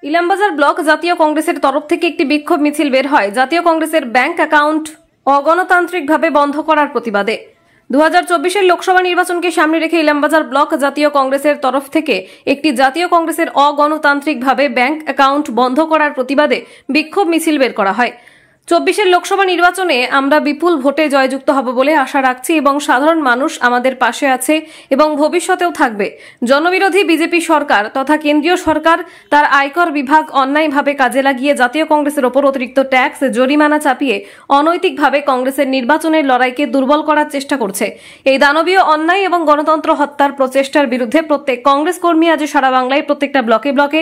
Ilambazar block জাতীয় কংগ্রেসের তরফ থেকে একটি বিক্ষোভ মিছিল বের হয় জাতীয় কংগ্রেসের ব্যাংক অ্যাকাউন্ট অগণতান্ত্রিকভাবে বন্ধ করার প্রতিবাদে। 2024 লোকসভা নির্বাচনকে সামনে রেখে ইলামবাজার ব্লক জাতীয় কংগ্রেসের তরফ থেকে একটি জাতীয় কংগ্রেসের অগণতান্ত্রিকভাবে ব্যাংক অ্যাকাউন্ট বন্ধ করার প্রতিবাদে বিক্ষোভ মিছিল বের করা হয়। 24 লোকসভা নির্বাচনে আমরা বিপুল ভোটে জয়যুক্ত হব বলে আশা রাখছি এবং সাধারণ মানুষ আমাদের পাশে আছে এবং ভবিষ্যতেও থাকবে। জনবিরোধী বিজেপি সরকার তথা কেন্দ্রীয় সরকার তার আয়কর বিভাগ অন্যায়ভাবে কাজে লাগিয়ে জাতীয় কংগ্রেসের ওপর অতিরিক্ত ট্যাক্স জরিমানা চাপিয়ে অনৈতিকভাবে কংগ্রেসের নির্বাচনের লড়াইকে দুর্বল করার চেষ্টা করছে। এই দানবীয় অন্যায় এবং গণতন্ত্র হত্যার প্রচেষ্টার বিরুদ্ধে প্রত্যেক কংগ্রেস কর্মী আজ সারা বাংলায় প্রত্যেকটা ব্লকে ব্লকে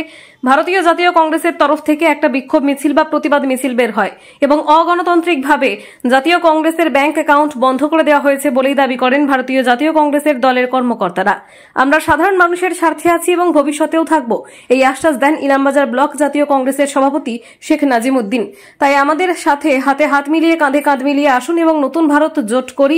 ভারতীয় জাতীয় কংগ্রেসের তরফ থেকে একটা বিক্ষোভ মিছিল বা প্রতিবাদ মিছিল বের হয় এবং অগণতান্ত্রিকভাবে জাতীয় কংগ্রেসের ব্যাংক অ্যাকাউন্ট বন্ধ করে দেওয়া হয়েছে বলেই দাবি করেন ভারতীয় জাতীয় কংগ্রেসের দলের কর্মকর্তারা। আমরা সাধারণ মানুষের স্বার্থে আছি এবং ভবিষ্যতেও থাকব, এই আশ্বাস দেন ইলামবাজার ব্লক জাতীয় কংগ্রেসের সভাপতি শেখ নাজিমউদ্দিন। তাই আমাদের সাথে হাতে হাত মিলিয়ে কাঁধে কাঁধ মিলিয়ে আসুন এবং নতুন ভারত জোট করি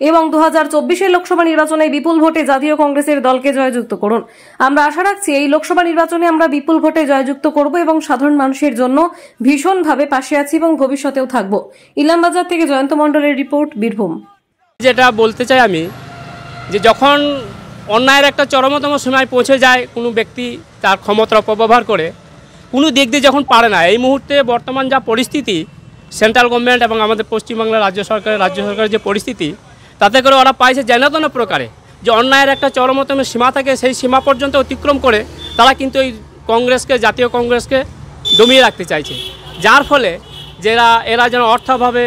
এবং 2024 লোকসভা নির্বাচনে বিপুল ভোটে জাতীয় কংগ্রেসের দলকে জয়যুক্ত করুন। আমরা আশা রাখছি এই লোকসভা নির্বাচনে আমরা বিপুল ভোটে জয়যুক্ত করব এবং সাধারণ মানুষের জন্য ভীষণভাবে পাশে আছি এবং ভবিষ্যতেও থাকব। ইলামবাজার থেকে জয়ন্ত মণ্ডলের রিপোর্ট, বীরভূম। যেটা বলতে চাই আমি, যে যখন অন্যায়ের একটা চরমতম সময় পৌঁছে যায় কোনো ব্যক্তি তার ক্ষমতার অপব্যবহার করে কোনো দিক দিয়ে যখন পারে না, এই মুহূর্তে বর্তমান যা পরিস্থিতি সেন্ট্রাল গভর্নমেন্ট এবং আমাদের পশ্চিমবাংলার রাজ্য সরকারের যে পরিস্থিতি, তাতে করে ওরা পাইছে যেন তেন প্রকারে যে অন্যায়ের একটা চরমতম সীমা থাকে, সেই সীমা পর্যন্ত অতিক্রম করে তারা কিন্তু এই কংগ্রেসকে, জাতীয় কংগ্রেসকে দমিয়ে রাখতে চাইছে। যার ফলে এরা যেন অর্থাভাবে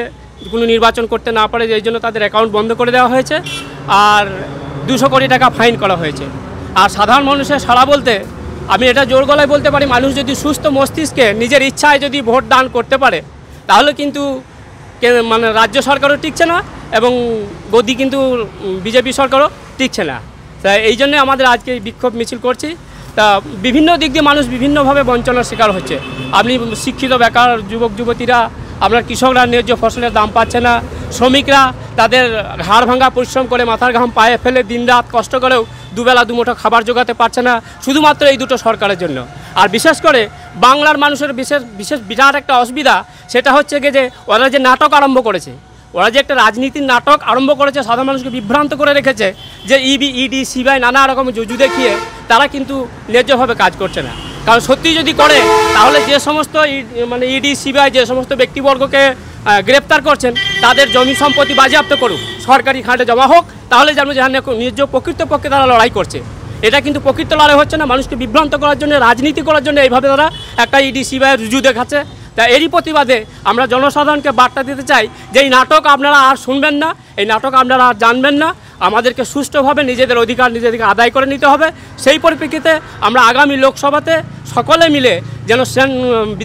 কোনো নির্বাচন করতে না পারে, এই জন্য তাদের অ্যাকাউন্ট বন্ধ করে দেওয়া হয়েছে আর 200 কোটি টাকা ফাইন করা হয়েছে। আর সাধারণ মানুষের সাড়া বলতে আমি এটা জোর গলায় বলতে পারি, মানুষ যদি সুস্থ মস্তিষ্কে নিজের ইচ্ছায় যদি ভোট দান করতে পারে তাহলে কিন্তু মানে রাজ্য সরকারও টিকছে না এবং গদি কিন্তু বিজেপি সরকারও টিকছে না। তাই এই জন্যে আমাদের আজকে এই বিক্ষোভ মিছিল করছি। তা বিভিন্ন দিক দিয়ে মানুষ বিভিন্নভাবে বঞ্চনার শিকার হচ্ছে। আপনি শিক্ষিত বেকার যুবক যুবতীরা, আপনার কৃষকরা ন্যায্য ফসলের দাম পাচ্ছে না, শ্রমিকরা তাদের হাড় ভাঙা পরিশ্রম করে মাথার ঘাম পায়ে ফেলে দিনরাত কষ্ট করেও দুবেলা দুমুঠো খাবার জোগাতে পারছে না, শুধুমাত্র এই দুটো সরকারের জন্য। আর বিশেষ করে বাংলার মানুষের বিশেষ বিরাট একটা অসুবিধা, সেটা হচ্ছে যে ওরা যে নাটক আরম্ভ করেছে, ওরা যে একটা রাজনীতির নাটক আরম্ভ করেছে, সাধারণ মানুষকে বিভ্রান্ত করে রেখেছে যে ইডি সিবিআই নানা রকম জুজু দেখিয়ে তারা কিন্তু ন্যায্যভাবে কাজ করছে না। কারণ সত্যি যদি করে তাহলে যে সমস্ত ইডি সিবিআই যে সমস্ত ব্যক্তিবর্গকে গ্রেপ্তার করছেন তাদের জমি সম্পত্তি বাজেয়াপ্ত করুক, সরকারি খাতে জমা হোক, তাহলে যেন নিজ প্রকৃতপক্ষে তারা লড়াই করছে। এটা কিন্তু প্রকৃত লড়াই হচ্ছে না, মানুষকে বিভ্রান্ত করার জন্য, রাজনীতি করার জন্য এইভাবে তারা একটা ইডি সিবিআই রুজু দেখাচ্ছে। তা এরই প্রতিবাদে আমরা জনসাধারণকে বার্তা দিতে চাই যে এই নাটক আপনারা আর শুনবেন না, এই নাটক আপনারা আর জানবেন না। আমাদেরকে সুষ্ঠুভাবে নিজেদের অধিকার নিজেদেরকে আদায় করে নিতে হবে। সেই পরিপ্রেক্ষিতে আমরা আগামী লোকসভাতে সকলে মিলে যেন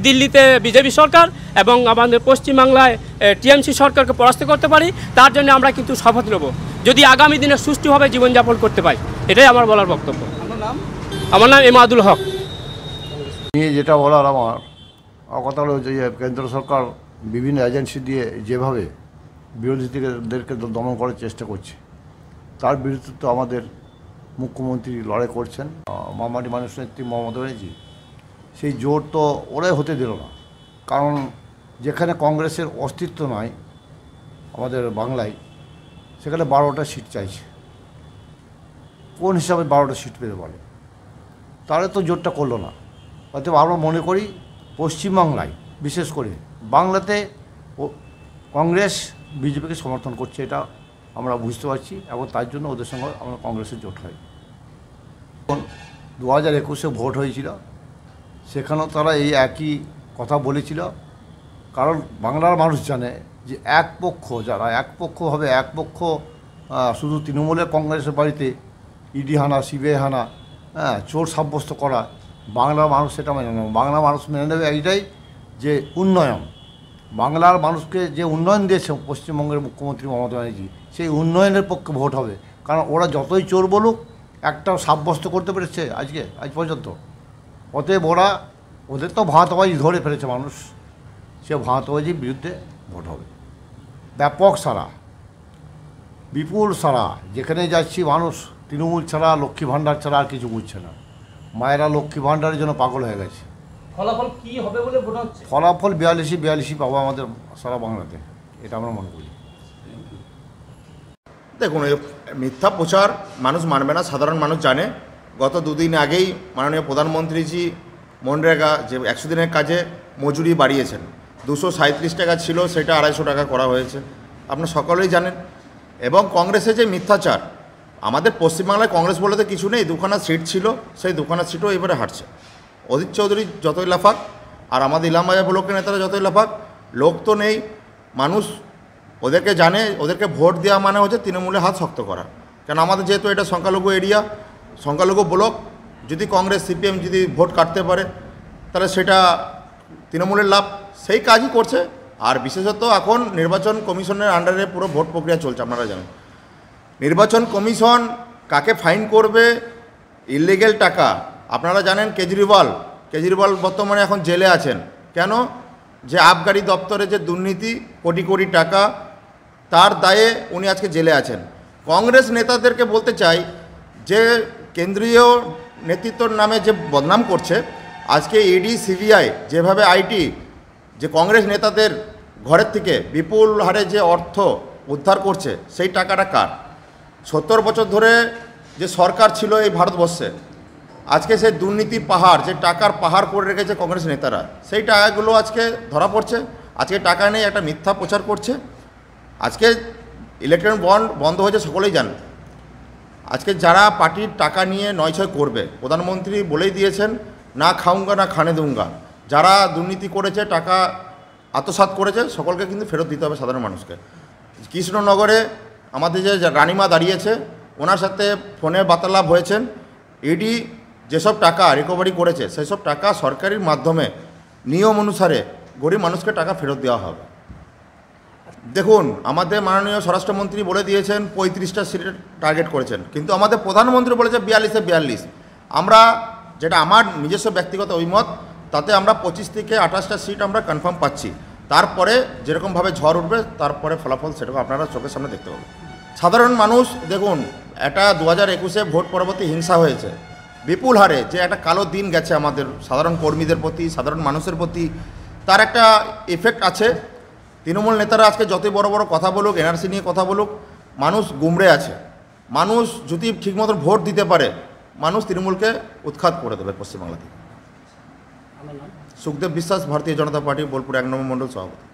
দিল্লিতে বিজেপি সরকার এবং আমাদের পশ্চিমবাংলায় টিএমসি সরকারকে পরাস্ত করতে পারি, তার জন্য আমরা কিন্তু শপথ নেব, যদি আগামী দিনে সুষ্ঠুভাবে জীবনযাপন করতে পাই। এটাই আমার বলার বক্তব্য। আমার নাম এমাদুল হক। যেটা বলার আমার কথা হলো যে কেন্দ্র সরকার বিভিন্ন এজেন্সি দিয়ে যেভাবে বিরোধীদেরকে দমন করার চেষ্টা করছে, তার বিরুদ্ধে তো আমাদের মুখ্যমন্ত্রী লড়াই করছেন। মামাটি মানুষ নেত্রী মমতা ব্যানার্জি সেই জোর তো ওরাই হতে দিল না, কারণ যেখানে কংগ্রেসের অস্তিত্ব নয় আমাদের বাংলায়, সেখানে 12টা সিট চাইছে। কোন হিসাবে 12টা সিট পেতে পারে? তাহলে তো জোরটা করলো না। অতএব আমরা মনে করি পশ্চিমবাংলায়, বিশেষ করে বাংলাতে কংগ্রেস বিজেপিকে সমর্থন করছে, এটা আমরা বুঝতে পারছি এবং তার জন্য ওদের সঙ্গে আমরা কংগ্রেসের জোট হয়। 2021-এ ভোট হয়েছিল, সেখানেও তারা এই একই কথা বলেছিল। কারণ বাংলার মানুষ জানে যে এক পক্ষ শুধু তৃণমূলের কংগ্রেসের বাড়িতে ইডি হানা, সিবিআই হানা, চোর সাব্যস্ত করা, বাংলার মানুষ সেটা মেনে নেবে। বাংলার মানুষ মেনে নেবে এইটাই যে উন্নয়ন, বাংলার মানুষকে যে উন্নয়ন দিয়েছে পশ্চিমবঙ্গের মুখ্যমন্ত্রী মমতা ব্যানার্জি, সেই উন্নয়নের পক্ষে ভোট হবে। কারণ ওরা যতই চোর বলুক, একটাও সাব্যস্ত করতে পেরেছে আজ পর্যন্ত। অতএব ওদের তো ভাঁতবাজি ধরে ফেলেছে মানুষ, সে ভাঁতবাজির বিরুদ্ধে ভোট হবে। ব্যাপক সারা, বিপুল সারা, যেখানে যাচ্ছি মানুষ তৃণমূল ছাড়া, লক্ষ্মী ভাণ্ডার ছাড়া আর কিছু বুঝছে না। মায়েরা লক্ষ্মী ভাণ্ডারের জন্য পাগল হয়ে গেছে। ফলাফল কি হবে বলে মনে হচ্ছে? ফলাফল 42 পাবো আমাদের সারা বাংলাতে, এটা আমরা মনে করি। দেখুন, এই মিথ্যা প্রচার মানুষ মানবে না, সাধারণ মানুষ জানে। গত দুদিন আগেই মাননীয় প্রধানমন্ত্রীজি মনরেগা যে 100 দিনের কাজে মজুরি বাড়িয়েছেন, 237 টাকা ছিল, সেটা 250 টাকা করা হয়েছে, আপনারা সকলেই জানেন। এবং কংগ্রেসের যে মিথ্যাচার, আমাদের পশ্চিমবাংলায় কংগ্রেস বলে তো কিছু নেই, 2খানা সিট ছিল, সেই 2খানা সিটও এবারে হারছে। অধীর চৌধুরী যতই লাফাক আর আমাদের ইলামবাজার ব্লকের নেতারা যতই লাফাক, লোক তো নেই, মানুষ ওদেরকে জানে, ওদেরকে ভোট দেওয়া মানে হচ্ছে তৃণমূলের হাত শক্ত করা। কারণ আমাদের যেহেতু এটা সংখ্যালঘু এরিয়া, সংখ্যালঘু ব্লক, যদি কংগ্রেস সিপিএম যদি ভোট কাটতে পারে তাহলে সেটা তৃণমূলের লাভ, সেই কাজই করছে। আর বিশেষত এখন নির্বাচন কমিশনের আন্ডারে পুরো ভোট প্রক্রিয়া চলছে, আপনারা জানেন। নির্বাচন কমিশন কাকে ফাইন করবে, ইলিগ্যাল টাকা, আপনারা জানেন কেজরিওয়াল বর্তমানে এখন জেলে আছেন। কেন? যে আবগারি দপ্তরে যে দুর্নীতি, কোটি কোটি টাকা, তার দায়ে উনি আজকে জেলে আছেন। কংগ্রেস নেতাদেরকে বলতে চাই যে কেন্দ্রীয় নেতৃত্বর নামে যে বদনাম করছে, আজকে ইডি সিবিআই যেভাবে আইটি যে কংগ্রেস নেতাদের ঘরের থেকে বিপুল হারে যে অর্থ উদ্ধার করছে, সেই টাকাটা কার? 70 বছর ধরে যে সরকার ছিল এই ভারতবর্ষে, আজকে সেই দুর্নীতি পাহাড়, যে টাকার পাহাড় করে রেখেছে কংগ্রেস নেতারা, সেই টাকাগুলো আজকে ধরা পড়ছে। আজকে টাকা নেই, একটা মিথ্যা প্রচার করছে। আজকে ইলেকট্রনিক বন্ড বন্ধ হয়েছে, সকলেই জানেন। আজকে যারা পার্টির টাকা নিয়ে নয়ছয় করবে, প্রধানমন্ত্রী বলেই দিয়েছেন, না খাউঙ্গা না খানে দুঙ্গা। যারা দুর্নীতি করেছে, টাকা আত্মসাৎ করেছে, সকলকে কিন্তু ফেরত দিতে হবে সাধারণ মানুষকে। কৃষ্ণনগরে আমাদের যে রানিমা দাঁড়িয়েছে, ওনার সাথে ফোনে বার্তালাপ হয়েছেন। ইডি যেসব টাকা রিকভারি করেছে, সেই সব টাকা সরকারের মাধ্যমে নিয়ম অনুসারে গরিব মানুষকে টাকা ফেরত দেওয়া হবে। দেখুন, আমাদের মাননীয় স্বরাষ্ট্রমন্ত্রী বলে দিয়েছেন 35টা সিটের টার্গেট করেছেন, কিন্তু আমাদের প্রধানমন্ত্রী বলেছে 42-এ 42। আমরা, যেটা আমার নিজস্ব ব্যক্তিগত অভিমত, তাতে আমরা 25 থেকে 28টা সিট আমরা কনফার্ম পাচ্ছি। তারপরে যেরকমভাবে ঝড় উঠবে, তারপরে ফলাফল সেরকম আপনারা চোখের সামনে দেখতে পাবেন। সাধারণ মানুষ দেখুন, এটা 2021-এ ভোট পরবর্তী হিংসা হয়েছে বিপুল হারে, যে একটা কালো দিন গেছে আমাদের সাধারণ কর্মীদের প্রতি, সাধারণ মানুষের প্রতি, তার একটা এফেক্ট আছে। তৃণমূল নেতারা আজকে যতই বড় বড় কথা বলুক, এনআরসি নিয়ে কথা বলুক, মানুষ গুমড়ে আছে। মানুষ যদি ঠিকমতো ভোট দিতে পারে, মানুষ তৃণমূলকে উৎখাত করে দেবে পশ্চিমবাংলা থেকে। সুখদেব বিশ্বাস, ভারতীয় জনতা পার্টি, বোলপুর 1 নম্বর মণ্ডল সভাপতি।